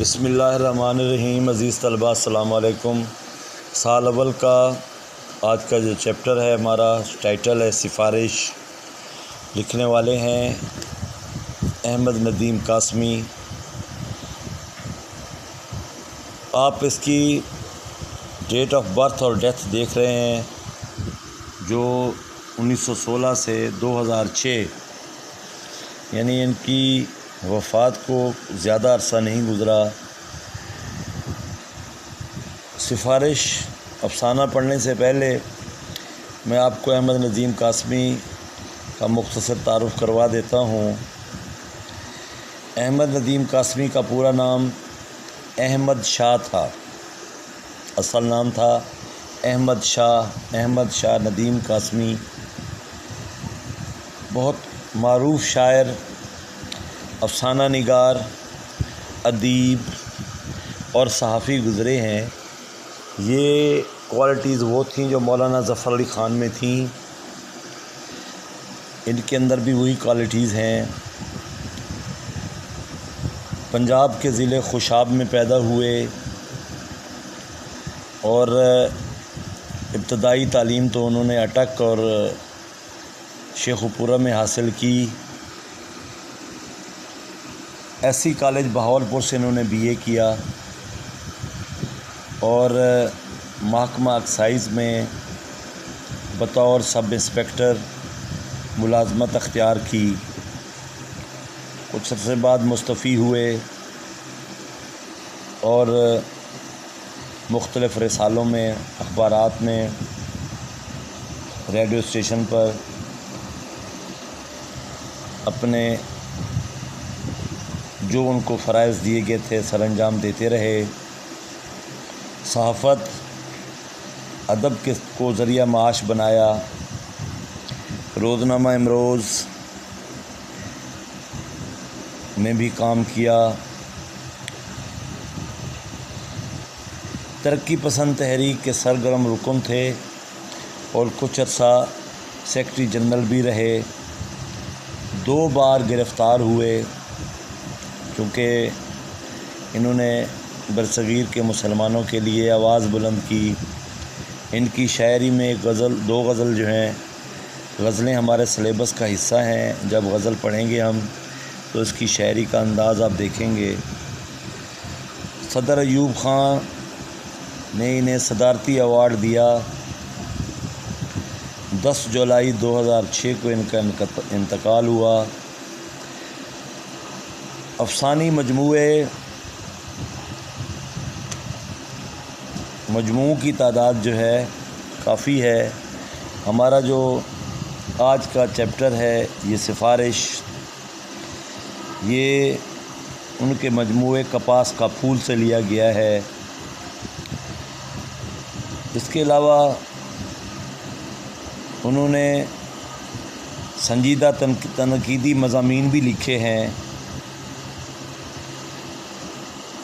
بسم اللہ الرحمن الرحیم۔ عزیز طلباء السلام علیکم۔ سال اول کا آج کا جو چیپٹر ہے ہمارا ٹائٹل ہے سفارش۔ لکھنے والے ہیں احمد ندیم قاسمی۔ آپ اس کی ڈیٹ آف برتھ اور ڈیتھ دیکھ رہے ہیں جو 1916 سے 2006، یعنی ان کی وفات کو زیادہ عرصہ نہیں گزرا۔ سفارش افسانہ پڑھنے سے پہلے میں آپ کو احمد ندیم قاسمی کا مختصر تعارف کروا دیتا ہوں۔ احمد ندیم قاسمی کا پورا نام احمد شاہ تھا، اصل نام تھا احمد شاہ ندیم قاسمی۔ بہت معروف شاعر، افسانہ نگار، ادیب اور صحافی گزرے ہیں۔ یہ کوالٹیز وہ تھیں جو مولانا ظفر علی خان میں تھیں، ان کے اندر بھی وہی کوالٹیز ہیں۔ پنجاب کے ضلع خوشاب میں پیدا ہوئے اور ابتدائی تعلیم تو انہوں نے اٹک اور شیخو پورہ میں حاصل کی۔ ایسی کالج بہاولپور سے انہوں نے BA کیا اور محکمہ ایکسائز میں بطور سب انسپکٹر ملازمت اختیار کی۔ کچھ عرصے بعد مستعفی ہوئے اور مختلف رسالوں میں، اخبارات میں، ریڈیو اسٹیشن پر اپنے جو ان کو فرائض دیے گئے تھے سر انجام دیتے رہے۔ صحافت، ادب کو ذریعہ معاش بنایا۔ روزنامہ امروز میں بھی کام کیا۔ ترقی پسند تحریک کے سرگرم رکن تھے اور کچھ عرصہ سیکرٹری جنرل بھی رہے۔ 2 بار گرفتار ہوئے کیونکہ انہوں نے برصغیر کے مسلمانوں کے لیے آواز بلند کی۔ ان کی شاعری میں ایک غزل، 2 غزل جو ہیں، غزلیں ہمارے سلیبس کا حصہ ہیں۔ جب غزل پڑھیں گے ہم تو اس کی شاعری کا انداز آپ دیکھیں گے۔ صدر ایوب خان نے انہیں صدارتی ایوارڈ دیا۔ 10 جولائی 2006 کو ان کا انتقال ہوا۔ افسانی مجموعوں کی تعداد جو ہے کافی ہے۔ ہمارا جو آج کا چیپٹر ہے یہ سفارش، یہ ان کے مجموعے کپاس کا پھول سے لیا گیا ہے۔ اس کے علاوہ انہوں نے سنجیدہ تنقیدی مضامین بھی لکھے ہیں۔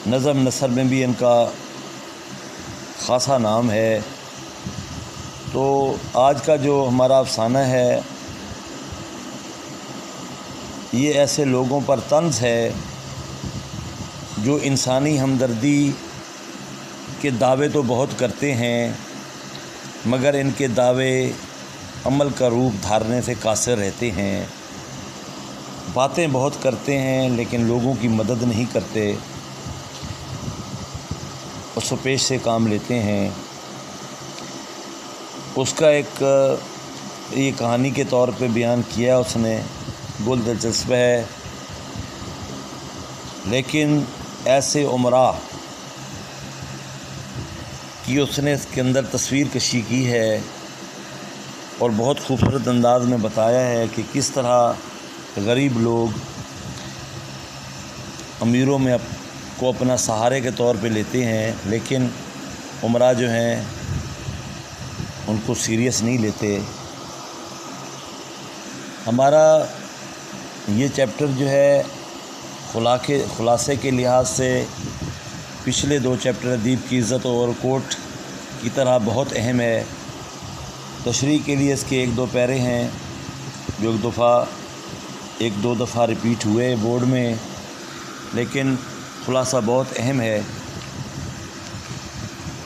نظم نثر میں بھی ان کا خاصا نام ہے۔ تو آج کا جو ہمارا افسانہ ہے یہ ایسے لوگوں پر طنز ہے جو انسانی ہمدردی کے دعوے تو بہت کرتے ہیں مگر ان کے دعوے عمل کا روپ دھارنے سے قاصر رہتے ہیں۔ باتیں بہت کرتے ہیں لیکن لوگوں کی مدد نہیں کرتے، اس و پیش سے کام لیتے ہیں۔ اس کا ایک یہ کہانی کے طور پہ بیان کیا اس نے، بہت دلچسپ ہے۔ لیکن ایسے عمراء کی اس نے اس کے اندر تصویر کشی کی ہے اور بہت خوبصورت انداز میں بتایا ہے کہ کس طرح غریب لوگ امیروں میں کو اپنا سہارے کے طور پہ لیتے ہیں لیکن عمراء جو ہیں ان کو سیریس نہیں لیتے۔ ہمارا یہ چیپٹر جو ہے خلاصے کے لحاظ سے پچھلے 2 چیپٹر ادیب کی عزت اور کوٹ کی طرح بہت اہم ہے۔ تشریح کے لیے اس کے 1-2 پیرے ہیں جو 1-2 دفعہ ریپیٹ ہوئے بورڈ میں، لیکن خلاصہ بہت اہم ہے۔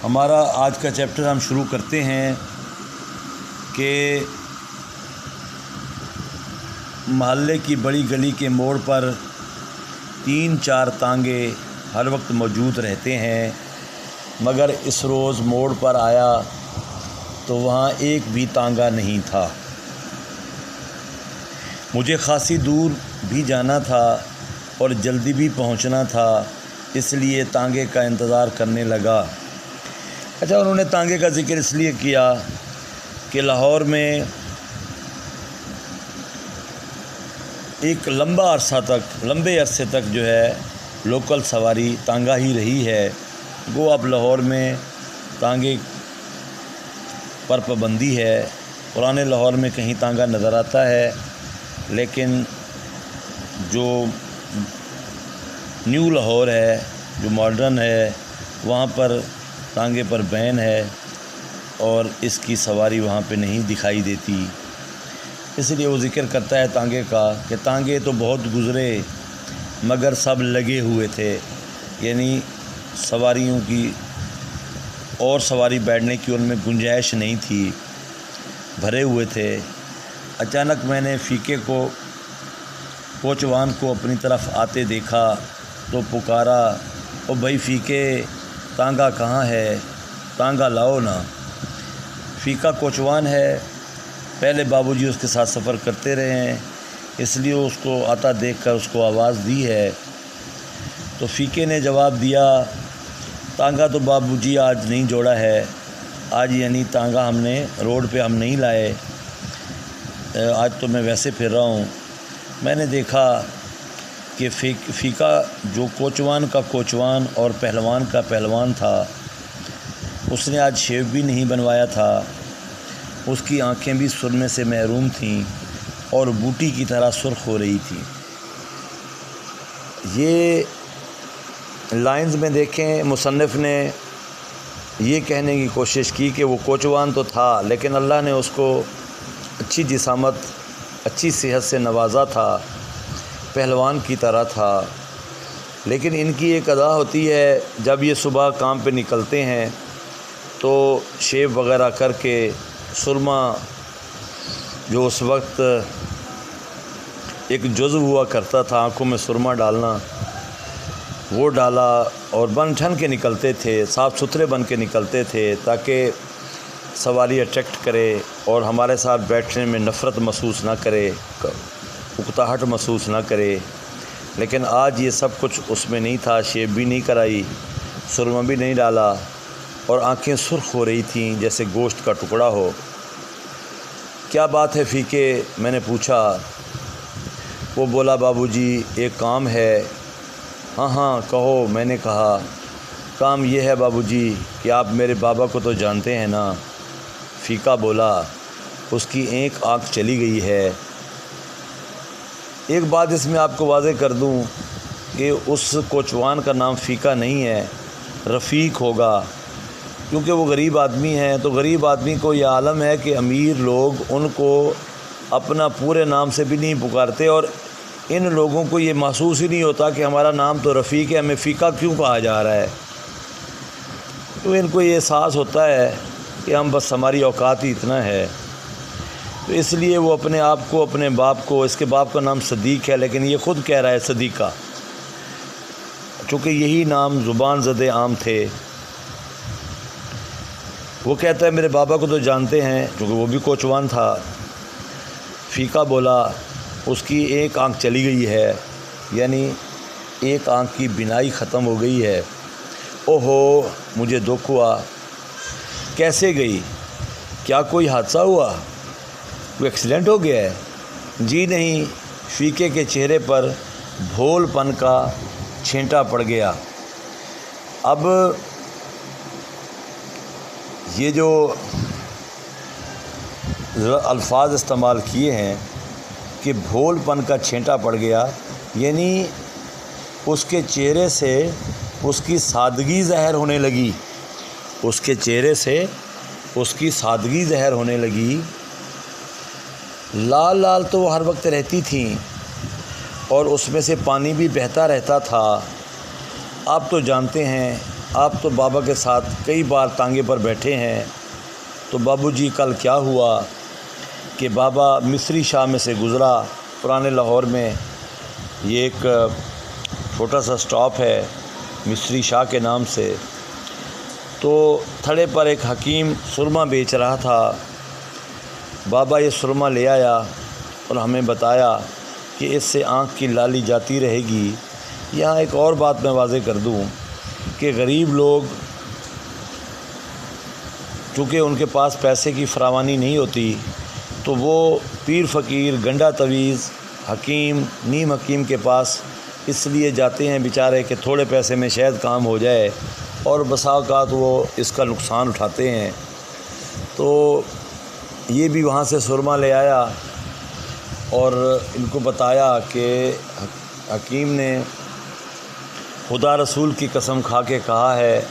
ہمارا آج کا چیپٹر ہم شروع کرتے ہیں کہ محلے کی بڑی گلی کے موڑ پر 3-4 تانگے ہر وقت موجود رہتے ہیں، مگر اس روز موڑ پر آیا تو وہاں ایک بھی تانگا نہیں تھا۔ مجھے خاصی دور بھی جانا تھا اور جلدی بھی پہنچنا تھا، اس لیے تانگے کا انتظار کرنے لگا۔ اچھا، انہوں نے تانگے کا ذکر اس لیے کیا کہ لاہور میں ایک لمبے عرصے تک جو ہے لوکل سواری تانگا ہی رہی ہے۔ وہ اب لاہور میں تانگے پر پابندی ہے۔ پرانے لاہور میں کہیں تانگا نظر آتا ہے، لیکن جو نیو لاہور ہے، جو ماڈرن ہے، وہاں پر تانگے پر بین ہے اور اس کی سواری وہاں پہ نہیں دکھائی دیتی۔ اس لیے وہ ذکر کرتا ہے تانگے کا کہ تانگے تو بہت گزرے مگر سب لگے ہوئے تھے، یعنی سواریوں کی اور سواری بیٹھنے کی ان میں گنجائش نہیں تھی، بھرے ہوئے تھے۔ اچانک میں نے فیکے کو کوچوان کو اپنی طرف آتے دیکھا تو پکارا، او بھائی فیکے، تانگا کہاں ہے؟ تانگا لاؤ نا۔ فیکا کوچوان ہے، پہلے بابوجی اس کے ساتھ سفر کرتے رہے ہیں، اس لیے اس کو آتا دیکھ کر اس کو آواز دی ہے۔ تو فیکے نے جواب دیا، تانگا تو بابوجی آج نہیں جوڑا ہے، آج یعنی تانگا ہم نے روڈ پہ ہم نہیں لائے، آج تو میں ویسے پھر رہا ہوں۔ میں نے دیکھا کہ فیکا جو کوچوان کا کوچوان اور پہلوان کا پہلوان تھا، اس نے آج شیو بھی نہیں بنوایا تھا، اس کی آنکھیں بھی سرمے سے محروم تھیں اور بوٹی کی طرح سرخ ہو رہی تھیں۔ یہ لائنز میں دیکھیں، مصنف نے یہ کہنے کی کوشش کی کہ وہ کوچوان تو تھا لیکن اللہ نے اس کو اچھی جسامت، اچھی صحت سے نوازا تھا، پہلوان کی طرح تھا۔ لیکن ان کی ایک ادا ہوتی ہے، جب یہ صبح کام پہ نکلتے ہیں تو شیو وغیرہ کر کے سرما جو اس وقت ایک جزو ہوا کرتا تھا آنکھوں میں سرما ڈالنا، وہ ڈالا اور بن ٹھن کے نکلتے تھے، صاف ستھرے بن کے نکلتے تھے تاکہ سواری اٹریکٹ کرے اور ہمارے ساتھ بیٹھنے میں نفرت محسوس نہ کرے، اکتاہٹ محسوس نہ کرے۔ لیکن آج یہ سب کچھ اس میں نہیں تھا، شیو بھی نہیں کرائی، سرما بھی نہیں ڈالا اور آنکھیں سرخ ہو رہی تھیں جیسے گوشت کا ٹکڑا ہو۔ کیا بات ہے فیکے؟ میں نے پوچھا۔ وہ بولا، بابوجی ایک کام ہے۔ ہاں ہاں کہو، میں نے کہا۔ کام یہ ہے بابوجی کہ آپ میرے بابا کو تو جانتے ہیں نا؟ فیکا بولا، اس کی ایک آنکھ چلی گئی ہے۔ ایک بات اس میں آپ کو واضح کر دوں کہ اس کوچوان کا نام فیکا نہیں ہے، رفیق ہوگا، کیونکہ وہ غریب آدمی ہیں۔ تو غریب آدمی کو یہ عالم ہے کہ امیر لوگ ان کو اپنا پورے نام سے بھی نہیں پکارتے، اور ان لوگوں کو یہ محسوس ہی نہیں ہوتا کہ ہمارا نام تو رفیق ہے، ہمیں فیکا کیوں کہا جا رہا ہے۔ تو ان کو یہ احساس ہوتا ہے کہ ہم بس ہماری اوقات ہی اتنا ہے، تو اس لیے وہ اپنے آپ کو، اپنے باپ کو، اس کے باپ کا نام صدیق ہے لیکن یہ خود کہہ رہا ہے صدیقہ، چونکہ یہی نام زبان زدے عام تھے۔ وہ کہتا ہے میرے بابا کو تو جانتے ہیں، چونکہ وہ بھی کوچوان تھا۔ فیکا بولا، اس کی ایک آنکھ چلی گئی ہے، یعنی ایک آنکھ کی بینائی ختم ہو گئی ہے۔ اوہو، مجھے دکھ ہوا۔ کیسے گئی؟ کیا کوئی حادثہ ہوا؟ کوئی ایکسیڈنٹ ہو گیا ہے؟ جی نہیں۔ فیکے کے چہرے پر بھول پن کا چھینٹا پڑ گیا۔ اب یہ جو الفاظ استعمال کیے ہیں کہ بھول پن کا چھینٹا پڑ گیا، یعنی اس کے چہرے سے اس کی سادگی ظاہر ہونے لگی، اس کے چہرے سے اس کی سادگی ظاہر ہونے لگی۔ لال لال تو وہ ہر وقت رہتی تھیں اور اس میں سے پانی بھی بہتا رہتا تھا، آپ تو جانتے ہیں، آپ تو بابا کے ساتھ کئی بار تانگے پر بیٹھے ہیں۔ تو بابو جی کل کیا ہوا کہ بابا مصری شاہ میں سے گزرا، پرانے لاہور میں یہ ایک چھوٹا سا سٹاپ ہے مصری شاہ کے نام سے۔ تو تھڑے پر ایک حکیم سرما بیچ رہا تھا۔ بابا یہ سرما لے آیا اور ہمیں بتایا کہ اس سے آنکھ کی لالی جاتی رہے گی۔ یہاں ایک اور بات میں واضح کر دوں کہ غریب لوگ چونکہ ان کے پاس پیسے کی فراوانی نہیں ہوتی، تو وہ پیر فقیر، گنڈا تویز، حکیم، نیم حکیم کے پاس اس لیے جاتے ہیں بیچارے کہ تھوڑے پیسے میں شاید کام ہو جائے، اور بسا اوقات وہ اس کا نقصان اٹھاتے ہیں۔ تو یہ بھی وہاں سے سرما لے آیا اور ان کو بتایا کہ حکیم نے خدا رسول کی قسم کھا کے کہا ہے،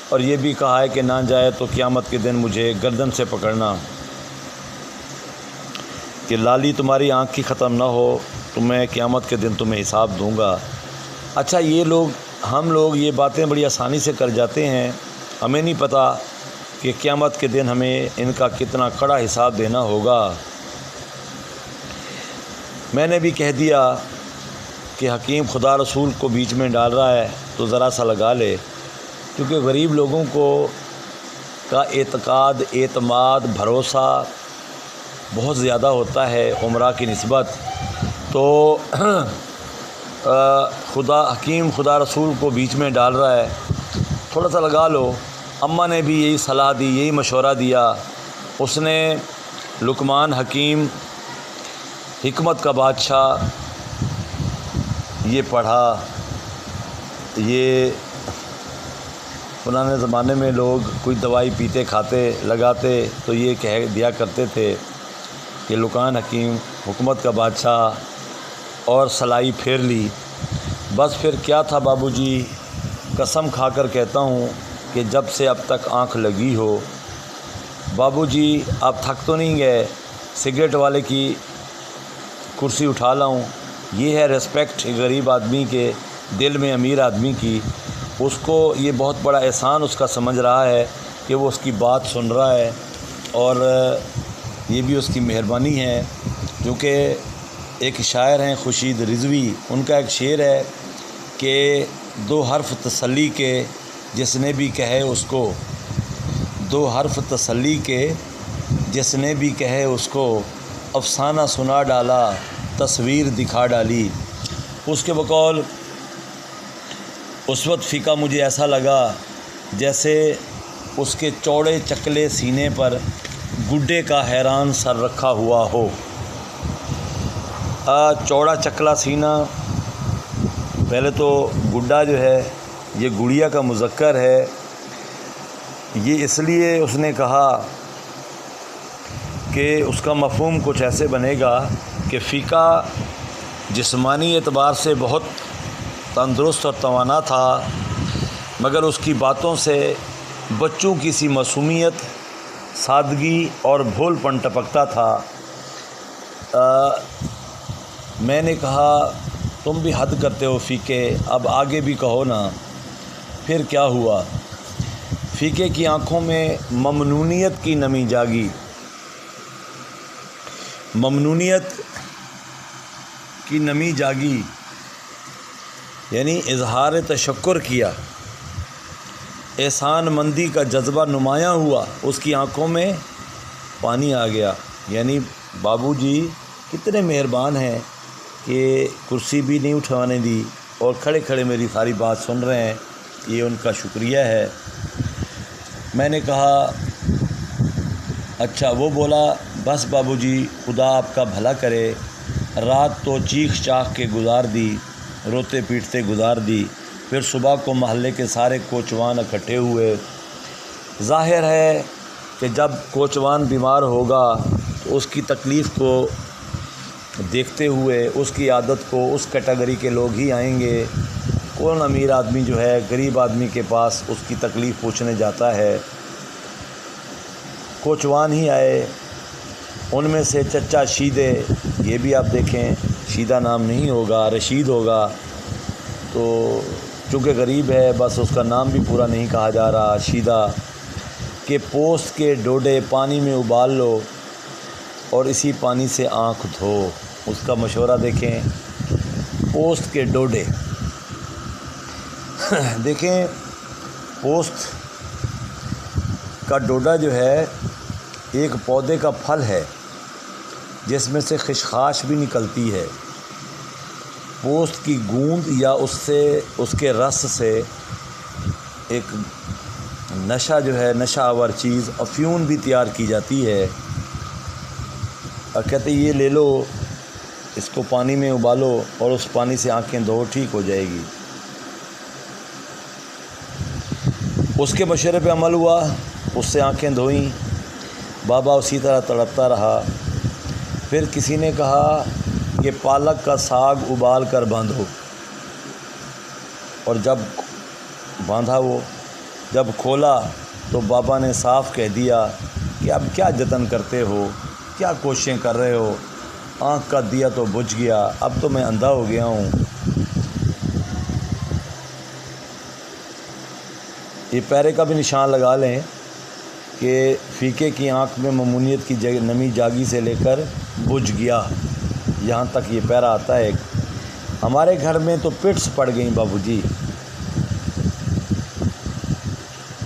اور یہ بھی کہا ہے کہ نہ جائے تو قیامت کے دن مجھے گردن سے پکڑنا، کہ لالی تمہاری آنکھ کی ختم نہ ہو تو میں قیامت کے دن تمہیں حساب دوں گا۔ اچھا، ہم لوگ یہ باتیں بڑی آسانی سے کر جاتے ہیں، ہمیں نہیں پتہ کہ قیامت کے دن ہمیں ان کا کتنا کڑا حساب دینا ہوگا۔ میں نے بھی کہہ دیا کہ حکیم خدا رسول کو بیچ میں ڈال رہا ہے تو ذرا سا لگا لے، کیونکہ غریب لوگوں کا اعتماد، بھروسہ بہت زیادہ ہوتا ہے عمرہ کی نسبت۔ تو حکیم خدا رسول کو بیچ میں ڈال رہا ہے، تھوڑا سا لگا لو۔ اماں نے بھی یہی صلاح دی، یہی مشورہ دیا۔ اس نے لقمان حکیم حکمت کا بادشاہ یہ پڑھا۔ یہ پرانے زمانے میں لوگ کوئی دوائی پیتے، کھاتے، لگاتے تو یہ کہہ دیا کرتے تھے کہ لقمان حکیم حکمت کا بادشاہ، اور سلائی پھیر لی۔ بس پھر کیا تھا بابو جی، قسم کھا کر کہتا ہوں کہ جب سے اب تک آنکھ لگی ہو، بابو جی آپ تھک تو نہیں گئے؟ سگریٹ والے کی کرسی اٹھا لاؤں؟ یہ ہے ریسپیکٹ غریب آدمی کے دل میں، امیر آدمی کی۔ اس کو یہ بہت بڑا احسان اس کا سمجھ رہا ہے کہ وہ اس کی بات سن رہا ہے، اور یہ بھی اس کی مہربانی ہے۔ کیونکہ ایک شاعر ہیں خورشید رضوی، ان کا ایک شعر ہے کہ دو حرف تسلی کے جس نے بھی کہے اس کو، دو حرف تسلی کے جس نے بھی کہے اس کو، افسانہ سنا ڈالا، تصویر دکھا ڈالی۔ اس کے بقول اس وقت فقہ مجھے ایسا لگا جیسے اس کے چوڑے چکلے سینے پر گڈے کا حیران سر رکھا ہوا ہو۔ چوڑا چکلا سینہ، پہلے تو گڈا جو ہے یہ گڑیا کا مذکر ہے، یہ اس لیے اس نے کہا کہ اس کا مفہوم کچھ ایسے بنے گا کہ فقہ جسمانی اعتبار سے بہت تندرست اور توانا تھا، مگر اس کی باتوں سے بچوں کی سی معصومیت، سادگی اور بھول پن ٹپکتا تھا۔ میں نے کہا تم بھی حد کرتے ہو فقہ، اب آگے بھی کہو نا۔ پھر کیا ہوا؟ فقہ کی آنکھوں میں ممنونیت کی نمی جاگی، ممنونیت کی نمی جاگی، یعنی اظہار تشکر کیا، احسان مندی کا جذبہ نمایاں ہوا، اس کی آنکھوں میں پانی آ گیا۔ یعنی بابو جی کتنے مہربان ہیں کہ کرسی بھی نہیں اٹھوانے دی اور کھڑے کھڑے میری ساری بات سن رہے ہیں، یہ ان کا شکریہ ہے۔ میں نے کہا اچھا، وہ بولا بس بابو جی خدا آپ کا بھلا کرے، رات تو چیخ چاخ کے گزار دی، روتے پیٹتے گزار دی، پھر صبح کو محلے کے سارے کوچوان اکٹھے ہوئے۔ ظاہر ہے کہ جب کوچوان بیمار ہوگا تو اس کی تکلیف کو دیکھتے ہوئے اس کی عادت کو اس کیٹیگری کے لوگ ہی آئیں گے۔ کون امیر آدمی جو ہے غریب آدمی کے پاس اس کی تکلیف پوچھنے جاتا ہے؟ کوچوان ہی آئے، ان میں سے چچا شیدے، یہ بھی آپ دیکھیں شیدہ نام نہیں ہوگا، رشید ہوگا۔ تو چونکہ غریب ہے بس اس کا نام بھی پورا نہیں کہا جا رہا، شیدہ، کہ پوست کے ڈوڈے پانی میں ابال لو اور اسی پانی سے آنکھ دھو۔ اس کا مشورہ دیکھیں، پوست کے ڈوڈے دیکھیں، پوست کا ڈوڈا جو ہے ایک پودے کا پھل ہے جس میں سے خشخاش بھی نکلتی ہے۔ پوست کی گوند یا اس کے رس سے ایک نشہ جو ہے، نشہ آور چیز افیون بھی تیار کی جاتی ہے، اور کہتے یہ لے لو، اس کو پانی میں ابالو اور اس پانی سے آنکھیں دھو، ٹھیک ہو جائے گی۔ اس کے مشورے پہ عمل ہوا، اس سے آنکھیں دھوئیں، بابا اسی طرح تڑپتا رہا۔ پھر کسی نے کہا کہ پالک کا ساگ ابال کر باندھو، اور جب باندھا وہ جب کھولا تو بابا نے صاف کہہ دیا کہ اب کیا جتن کرتے ہو، کیا کوششیں کر رہے ہو، آنکھ کا دیا تو بجھ گیا، اب تو میں اندھا ہو گیا ہوں۔ یہ پیرے کا بھی نشان لگا لیں کہ فیقے کی آنکھ میں ممونیت کی نمی جاگی سے لے کر بجھ گیا، یہاں تک یہ پیرا آتا ہے۔ ہمارے گھر میں تو پٹس پڑ گئیں بابو جی،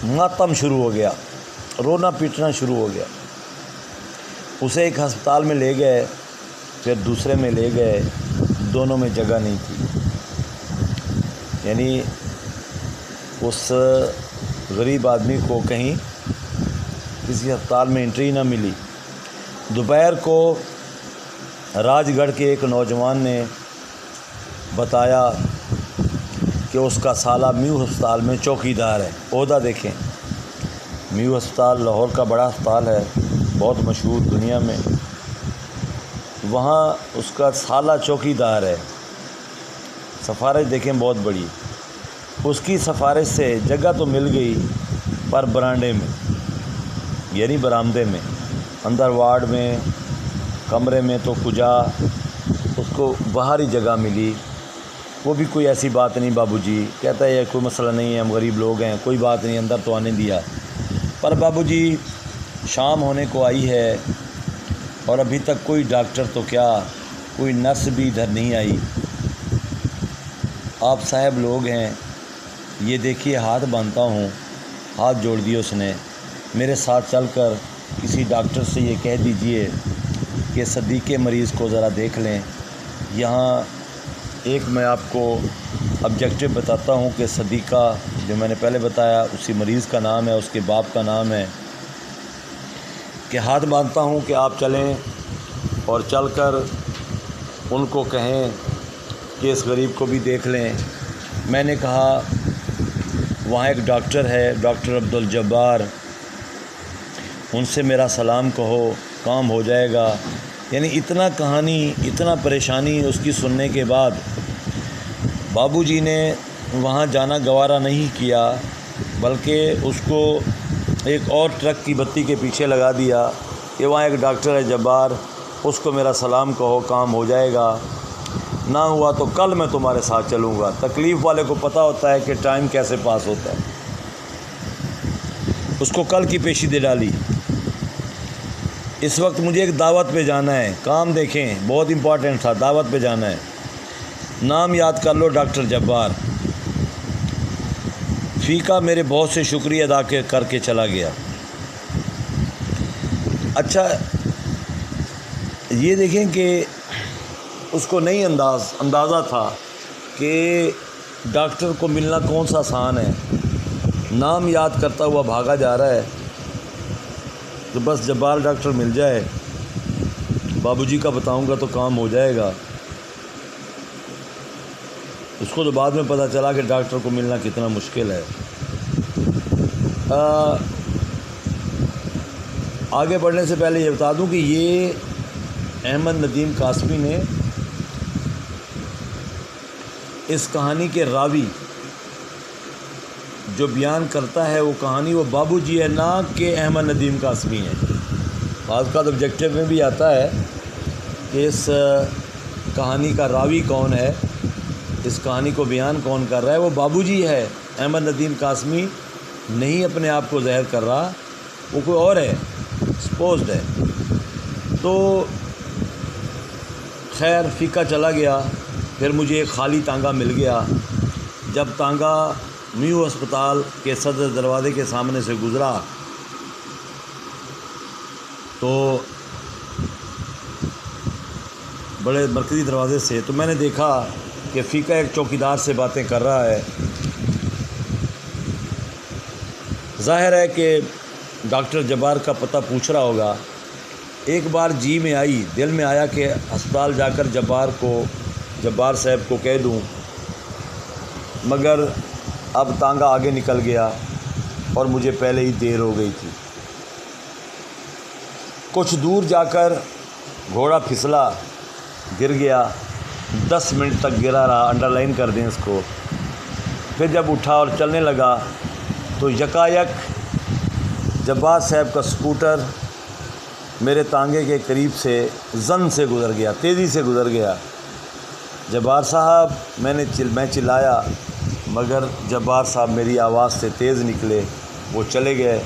ماتم شروع ہو گیا، رونا پیٹنا شروع ہو گیا۔ اسے ایک ہسپتال میں لے گئے، پھر دوسرے میں لے گئے، دونوں میں جگہ نہیں تھی، یعنی اس غریب آدمی کو کہیں کسی ہسپتال میں انٹری نہ ملی۔ دوپہر کو راج گڑھ کے ایک نوجوان نے بتایا کہ اس کا سالہ میو ہسپتال میں چوکیدار ہے۔ عہدہ دیکھیں، میو ہسپتال لاہور کا بڑا ہسپتال ہے، بہت مشہور دنیا میں، وہاں اس کا سالہ چوکیدار ہے۔ سفارش دیکھیں بہت بڑی، اس کی سفارش سے جگہ تو مل گئی پر برانڈے میں، یعنی برآمدے میں، اندر وارڈ میں، کمرے میں تو کجا، اس کو باہری جگہ ملی۔ وہ بھی کوئی ایسی بات نہیں بابو جی، کہتا ہے کوئی مسئلہ نہیں ہے، ہم غریب لوگ ہیں، کوئی بات نہیں، اندر تو آنے دیا۔ پر بابو جی شام ہونے کو آئی ہے اور ابھی تک کوئی ڈاکٹر تو کیا، کوئی نرس بھی ادھر نہیں آئی۔ آپ صاحب لوگ ہیں، یہ دیکھیے ہاتھ باندھتا ہوں۔ ہاتھ جوڑ دیے اس نے، میرے ساتھ چل کر کسی ڈاکٹر سے یہ کہہ دیجئے کہ صدیقے مریض کو ذرا دیکھ لیں۔ یہاں ایک میں آپ کو آبجیکٹو بتاتا ہوں کہ صدیقہ جو میں نے پہلے بتایا اسی مریض کا نام ہے، اس کے باپ کا نام ہے، کہ ہاتھ باندھتا ہوں کہ آپ چلیں اور چل کر ان کو کہیں کہ اس غریب کو بھی دیکھ لیں۔ میں نے کہا وہاں ایک ڈاکٹر ہے، ڈاکٹر عبدالجبار، ان سے میرا سلام کہو، کام ہو جائے گا۔ یعنی اتنا کہانی، اتنا پریشانی اس کی سننے کے بعد بابو جی نے وہاں جانا گوارا نہیں کیا، بلکہ اس کو ایک اور ٹرک کی بتی کے پیچھے لگا دیا کہ وہاں ایک ڈاکٹر ہے جبار، اس کو میرا سلام کہو، کام ہو جائے گا، نہ ہوا تو کل میں تمہارے ساتھ چلوں گا۔ تکلیف والے کو پتہ ہوتا ہے کہ ٹائم کیسے پاس ہوتا ہے۔ اس کو کل کی پیشی دے ڈالی۔ اس وقت مجھے ایک دعوت پہ جانا ہے، کام دیکھیں بہت امپورٹنٹ تھا، دعوت پہ جانا ہے، نام یاد کر لو ڈاکٹر جبار۔ فیقہ میرے بہت سے شکریہ ادا کر کے چلا گیا۔ اچھا یہ دیکھیں کہ اس کو نہیں اندازہ تھا کہ ڈاکٹر کو ملنا کون سا آسان ہے، نام یاد کرتا ہوا بھاگا جا رہا ہے کہ بس جبار ڈاکٹر مل جائے، بابو جی کا بتاؤں گا تو کام ہو جائے گا۔ اس کو تو بعد میں پتہ چلا کہ ڈاکٹر کو ملنا کتنا مشکل ہے۔ آگے بڑھنے سے پہلے یہ بتا دوں کہ یہ احمد ندیم قاسمی نے اس کہانی کے راوی جو بیان کرتا ہے، وہ کہانی وہ بابو جی ہے، نہ کہ احمد ندیم قاسمی ہے۔ بعض کا آبجیکٹو میں بھی آتا ہے کہ اس کہانی کا راوی کون ہے، اس کہانی کو بیان کون کر رہا ہے؟ وہ بابو جی ہے، احمد ندیم قاسمی نہیں اپنے آپ کو ظاہر کر رہا، وہ کوئی اور ہے، سپوزڈ ہے۔ تو خیر فیکا چلا گیا، پھر مجھے ایک خالی تانگا مل گیا۔ جب تانگا نیو ہسپتال کے صدر دروازے کے سامنے سے گزرا تو بڑے مرکزی دروازے سے، تو میں نے دیکھا کہ فیکا ایک چوکیدار سے باتیں کر رہا ہے۔ ظاہر ہے کہ ڈاکٹر جبار کا پتہ پوچھ رہا ہوگا۔ ایک بار جی میں آئی، دل میں آیا کہ ہسپتال جا کر جبار صاحب کو کہہ دوں، مگر اب تانگا آگے نکل گیا اور مجھے پہلے ہی دیر ہو گئی تھی۔ کچھ دور جا کر گھوڑا پھسلا، گر گیا، 10 منٹ تک گرا رہا، انڈر لائن کر دیں اس کو۔ پھر جب اٹھا اور چلنے لگا تو یکایک جبار صاحب کا سکوٹر میرے تانگے کے قریب سے زن سے گزر گیا، تیزی سے گزر گیا۔ جبار صاحب میں چلایا، مگر جبار صاحب میری آواز سے تیز نکلے، وہ چلے گئے،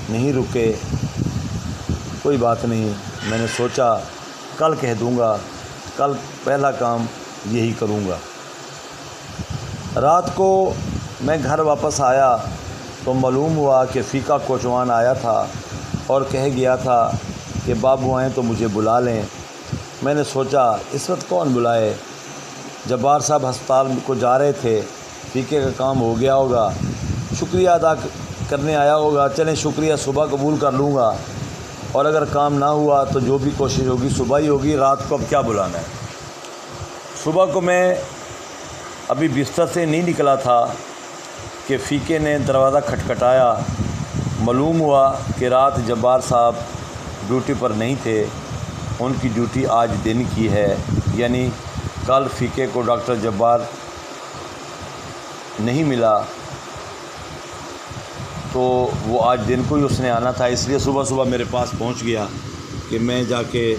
نہیں رکے۔ کوئی بات نہیں، میں نے سوچا کل کہہ دوں گا، کل پہلا کام یہی کروں گا۔ رات کو میں گھر واپس آیا تو معلوم ہوا کہ فیکا کوچوان آیا تھا اور کہہ گیا تھا کہ بابو آئیں تو مجھے بلا لیں۔ میں نے سوچا اس وقت کون بلائے، جبار صاحب ہسپتال کو جا رہے تھے، فیکے کا کام ہو گیا ہوگا، شکریہ ادا کرنے آیا ہوگا، چلیں شکریہ صبح قبول کر لوں گا، اور اگر کام نہ ہوا تو جو بھی کوشش ہوگی صبح ہی ہوگی، رات کو اب کیا بلانا ہے۔ صبح کو میں ابھی بستر سے نہیں نکلا تھا کہ فیکے نے دروازہ کھٹکھٹایا۔ معلوم ہوا کہ رات جبار صاحب ڈیوٹی پر نہیں تھے، ان کی ڈیوٹی آج دن کی ہے، یعنی کل فیکے کو ڈاکٹر جبار نہیں ملا تو وہ آج دن کو ہی اس نے آنا تھا، اس لیے صبح صبح میرے پاس پہنچ گیا کہ میں جا کے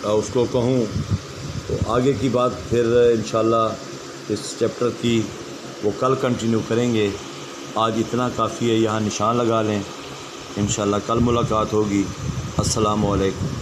اس کو کہوں۔ تو آگے کی بات پھر انشاءاللہ اس چیپٹر کی وہ کل کنٹینیو کریں گے۔ آج اتنا کافی ہے، یہاں نشان لگا لیں، انشاءاللہ کل ملاقات ہوگی۔ السلام علیکم۔